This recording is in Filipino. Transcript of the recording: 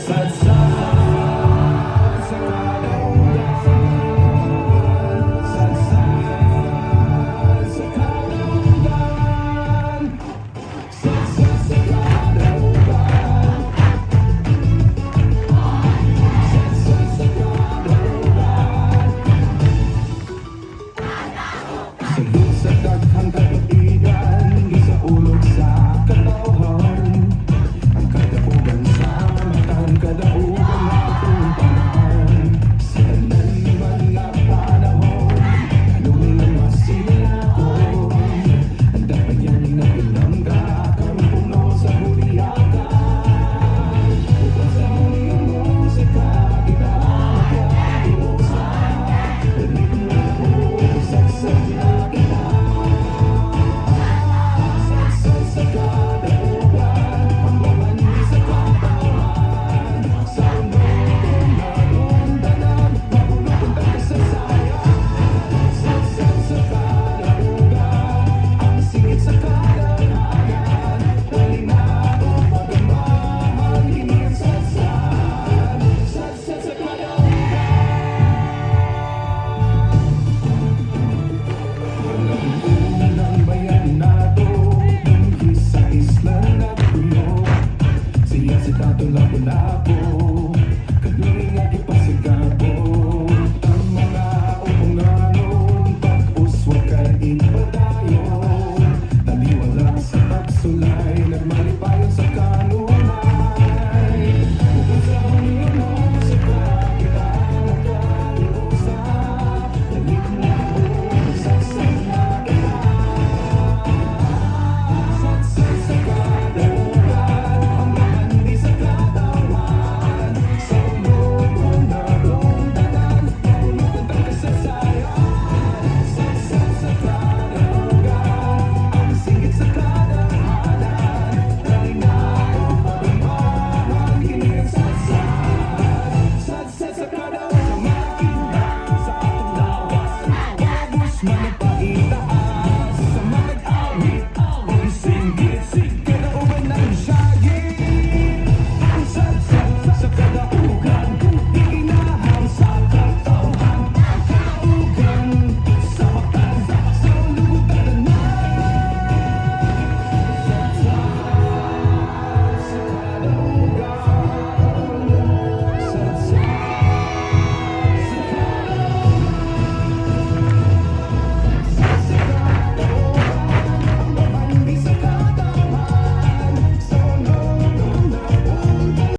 Sa daghang kaibigan, gisaulog sa kalawhan. Ang kadaugan sa matang kadaugan na tumpahan. Sa tanan nga panahon, anong masilakon. Ang dapat yan na pinangga, karong puno sa huliyakan. Upang sa muling musika, ibahan ka iusa. Ritmo ko, saksak na kita. Siya si Tato Lapu-Lapu.